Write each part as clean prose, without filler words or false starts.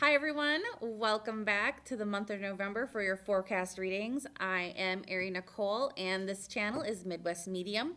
Hi, everyone. Welcome back to the month of November for your forecast readings. I am Ari Nicole, and this channel is Midwest Medium.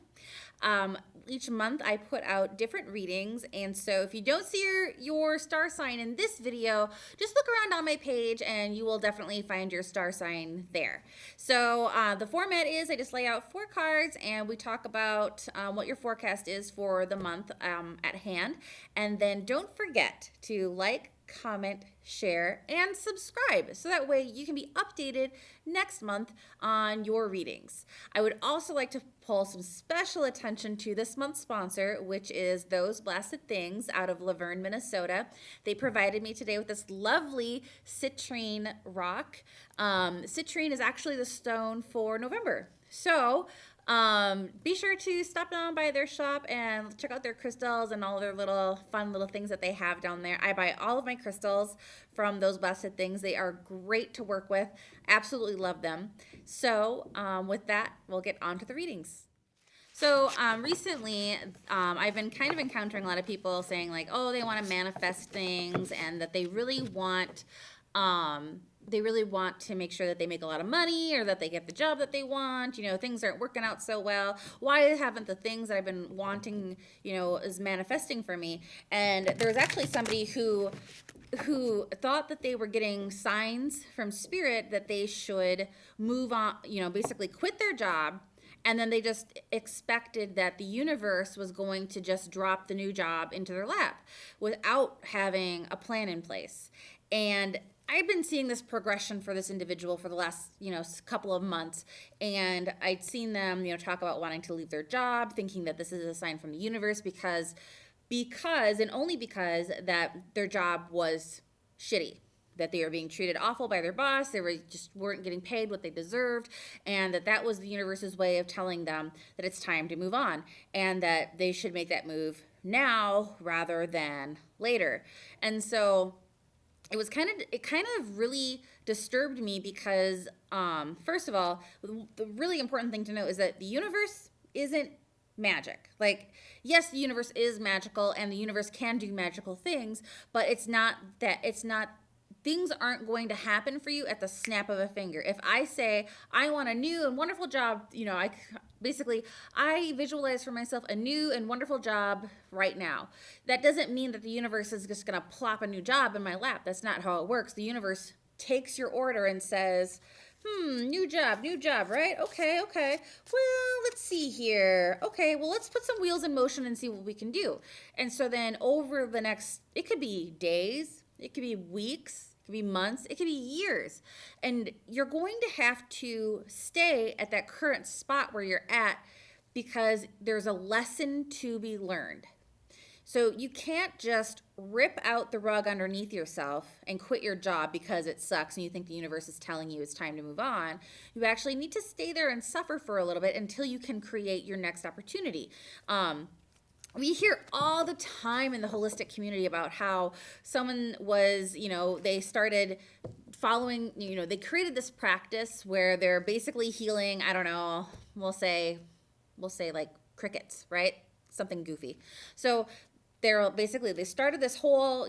Each month, I put out different readings, and so if you don't see your star sign in this video, just look around on my page, and you will definitely find your star sign there. So the format is I just lay out 4 cards, and we talk about what your forecast is for the month at hand, and then don't forget to like, comment, share, and subscribe so that way you can be updated next month on your readings. I would also like to pull some special attention to this month's sponsor, which is Those Blasted Things out of Laverne, Minnesota. They provided me today with this lovely citrine rock. Citrine is actually the stone for November. So be sure to stop down by their shop and check out their crystals and all their little fun little things that they have down there. I buy all of my crystals from Those Blasted Things. They are great to work with. Absolutely love them. So with that, we'll get on to the readings. So recently, I've been kind of encountering a lot of people saying like, oh, they want to manifest things and that they really want to make sure that they make a lot of money or that they get the job that they want. You know, things aren't working out so well. Why haven't the things that I've been wanting, is manifesting for me? And there was actually somebody who thought that they were getting signs from spirit that they should move on, basically quit their job. And then they just expected that the universe was going to just drop the new job into their lap without having a plan in place. And I've been seeing this progression for this individual for the last, couple of months. And I'd seen them, talk about wanting to leave their job, thinking that this is a sign from the universe because and only because that their job was shitty, that they were being treated awful by their boss, weren't getting paid what they deserved, and that was the universe's way of telling them that it's time to move on and that they should make that move now rather than later. And so it kind of really disturbed me because first of all, the really important thing to know is that the universe isn't magic. Like, yes, the universe is magical and the universe can do magical things, but things aren't going to happen for you at the snap of a finger. If I say I want a new and wonderful job, I visualize for myself a new and wonderful job right now. That doesn't mean that the universe is just going to plop a new job in my lap. That's not how it works. The universe takes your order and says, new job, right? Okay. Well, let's see here. Okay, well, let's put some wheels in motion and see what we can do. And so then over the next, it could be days, it could be weeks, it could be months, it could be years. And you're going to have to stay at that current spot where you're at because there's a lesson to be learned. So you can't just rip out the rug underneath yourself and quit your job because it sucks and you think the universe is telling you it's time to move on. You actually need to stay there and suffer for a little bit until you can create your next opportunity. We hear all the time in the holistic community about how someone was, they started following, they created this practice where they're basically healing, I don't know, we'll say like crickets, right? Something goofy. So they started this whole,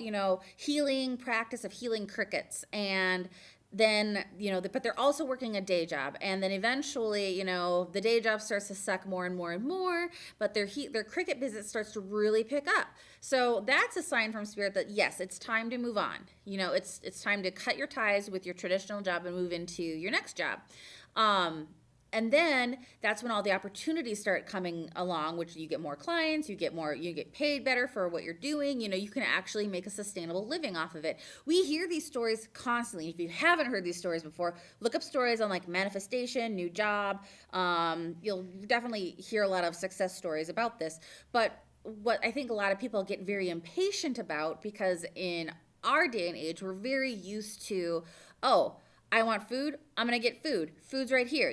healing practice of healing crickets. And then, but they're also working a day job. And then eventually, the day job starts to suck more and more and more, but their cricket business starts to really pick up. So that's a sign from spirit that, yes, it's time to move on. It's time to cut your ties with your traditional job and move into your next job. And then that's when all the opportunities start coming along, which you get more clients, you get paid better for what you're doing. You can actually make a sustainable living off of it. We hear these stories constantly. If you haven't heard these stories before, look up stories on like manifestation, new job. You'll definitely hear a lot of success stories about this. But what I think a lot of people get very impatient about, because in our day and age, we're very used to, I want food, I'm going to get food. Food's right here.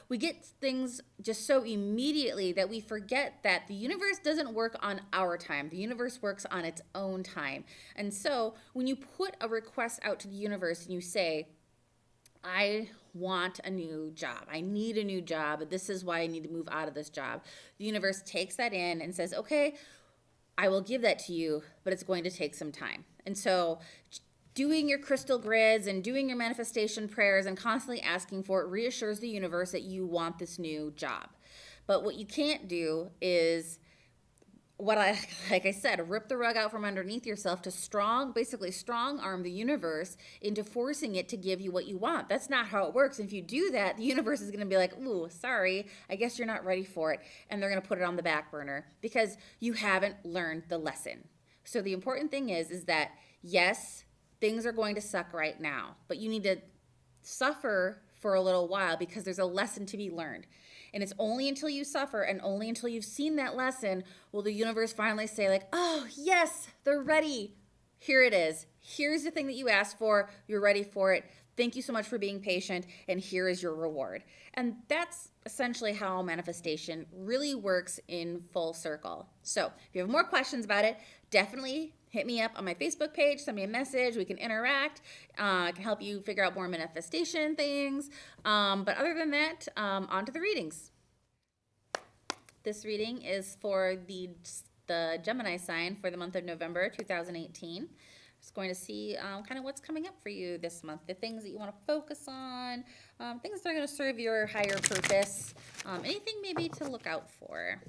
We get things just so immediately that we forget that the universe doesn't work on our time. The universe works on its own time. And so when you put a request out to the universe and you say, I want a new job. I need a new job. This is why I need to move out of this job. The universe takes that in and says, okay, I will give that to you, but it's going to take some time. And so doing your crystal grids and doing your manifestation prayers and constantly asking for it reassures the universe that you want this new job. But what you can't do is like I said, rip the rug out from underneath yourself to basically strong arm the universe into forcing it to give you what you want. That's not how it works. If you do that, the universe is going to be like, ooh, sorry, I guess you're not ready for it. And they're going to put it on the back burner because you haven't learned the lesson. So the important thing is that, yes, things are going to suck right now, but you need to suffer for a little while because there's a lesson to be learned. And it's only until you suffer and only until you've seen that lesson will the universe finally say like, oh, yes, they're ready. Here it is. Here's the thing that you asked for. You're ready for it. Thank you so much for being patient. And here is your reward. And that's essentially how manifestation really works in full circle. So if you have more questions about it, definitely hit me up on my Facebook page, send me a message, we can interact. I can help you figure out more manifestation things. But other than that, on to the readings. This reading is for the Gemini sign for the month of November 2018. Just going to see kind of what's coming up for you this month, the things that you want to focus on, things that are going to serve your higher purpose, anything maybe to look out for.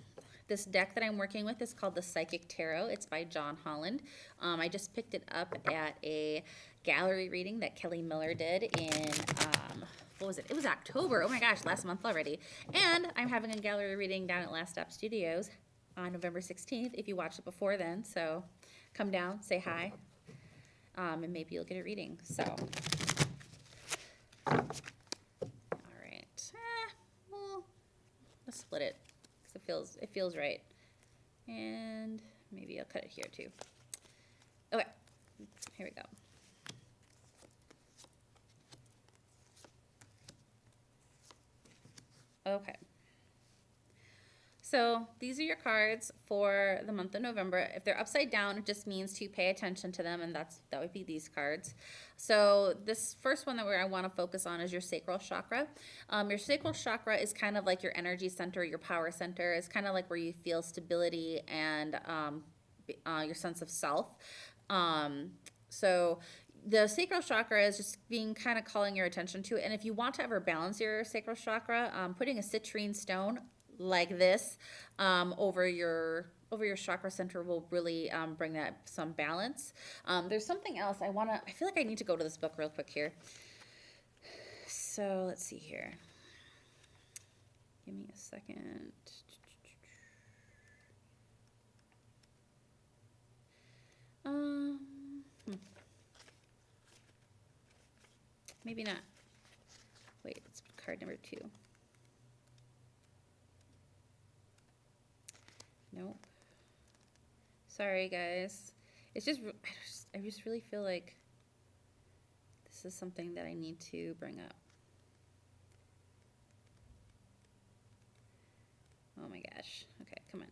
This deck that I'm working with is called the Psychic Tarot. It's by John Holland. I just picked it up at a gallery reading that Kelly Miller did in, what was it? It was October. Oh my gosh, last month already. And I'm having a gallery reading down at Last Stop Studios on November 16th if you watched it before then. So come down, say hi, and maybe you'll get a reading. So, all right. Well, let's split it. It feels right. And maybe I'll cut it here too. Okay, here we go. Okay. So these are your cards for the month of November. If they're upside down, it just means to pay attention to them, and that would be these cards. So this first one that I want to focus on is your sacral chakra. Your sacral chakra is kind of like your energy center, your power center. It's kind of like where you feel stability and your sense of self. So the sacral chakra is just being kind of calling your attention to it. And if you want to ever balance your sacral chakra, putting a citrine stone like this over your chakra center will really bring that some balance. There's something else I feel like I need to go to this book real quick here. So let's see here. Give me a second. Maybe not. Wait, it's card number 2. Nope. Sorry, guys. It's just, I just really feel like this is something that I need to bring up. Oh my gosh. Okay, come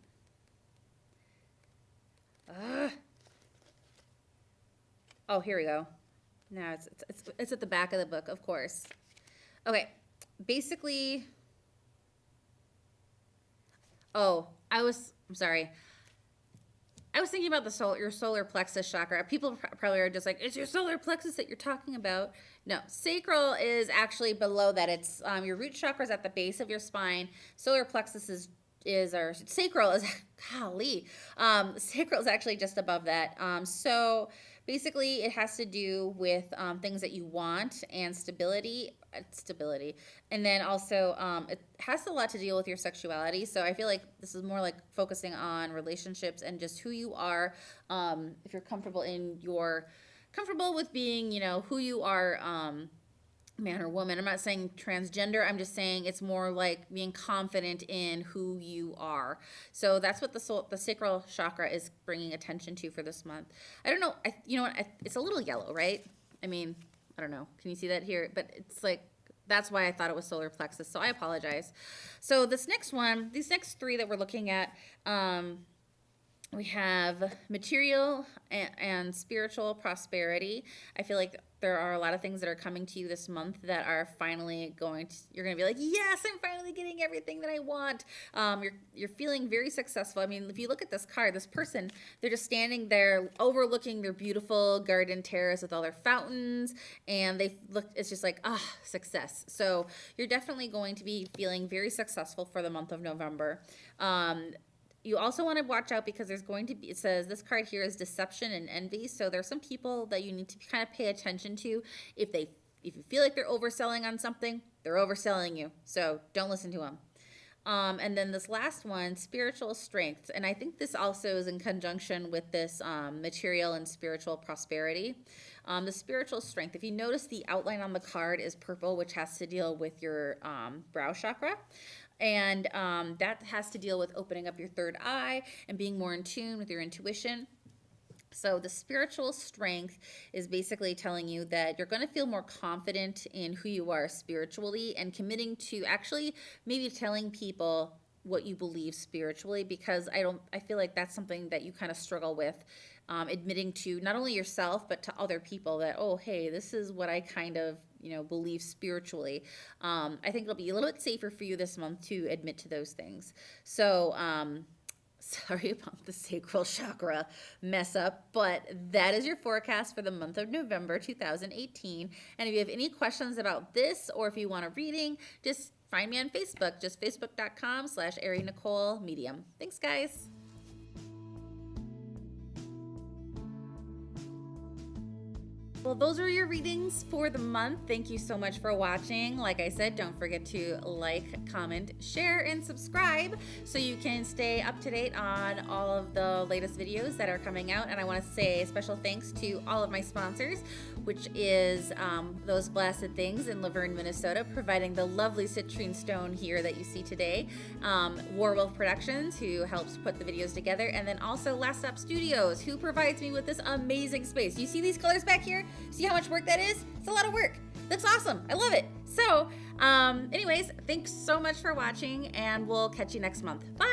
on. Oh, here we go. Now it's at the back of the book, of course. Okay, basically. Oh, I'm sorry. I was thinking about your solar plexus chakra. People probably are just like, it's your solar plexus that you're talking about. No, sacral is actually below that. It's your root chakra is at the base of your spine. Solar plexus or sacral is, golly, sacral is actually just above that. So basically it has to do with things that you want and stability. And then also it has a lot to deal with your sexuality. So I feel like this is more like focusing on relationships and just who you are. If you're comfortable with being, who you are, man or woman. I'm not saying transgender. I'm just saying it's more like being confident in who you are. So that's what the sacral chakra is bringing attention to for this month. I don't know. You know what? It's a little yellow, right? I mean, I don't know. Can you see that here? But it's like, that's why I thought it was solar plexus. So I apologize. So these next 3 that we're looking at, We have material and spiritual prosperity. I feel like there are a lot of things that are coming to you this month that are finally you're going to be like, yes, I'm finally getting everything that I want. You're feeling very successful. I mean, if you look at this card, this person, they're just standing there overlooking their beautiful garden terrace with all their fountains, and it's just like, success. So you're definitely going to be feeling very successful for the month of November. You also want to watch out because there's going to be, it says this card here is deception and envy. So there's some people that you need to kind of pay attention to. If you feel like they're overselling on something, they're overselling you. So don't listen to them. And then this last one, spiritual strength. And I think this also is in conjunction with this material and spiritual prosperity. The spiritual strength, if you notice the outline on the card is purple, which has to deal with your brow chakra. And that has to deal with opening up your third eye and being more in tune with your intuition. So the spiritual strength is basically telling you that you're going to feel more confident in who you are spiritually and committing to actually maybe telling people what you believe spiritually, because I feel like that's something that you kind of struggle with, admitting to not only yourself but to other people that, oh, hey, this is what I kind of believe spiritually. I think it'll be a little bit safer for you this month to admit to those things. So sorry about the sacral chakra mess up, but that is your forecast for the month of November 2018. And if you have any questions about this, or if you want a reading, just find me on Facebook, just facebook.com/ArieNicole Medium. Thanks, guys. Well, those are your readings for the month. Thank you so much for watching. Like I said, don't forget to like, comment, share, and subscribe so you can stay up to date on all of the latest videos that are coming out. And I want to say a special thanks to all of my sponsors, which is Those Blasted Things in Laverne, Minnesota, providing the lovely citrine stone here that you see today. Warwolf Productions, who helps put the videos together. And then also Last Stop Studios, who provides me with this amazing space. You see these colors back here? See how much work that is? It's a lot of work. That's awesome. I love it. So, anyways, thanks so much for watching, and we'll catch you next month. Bye.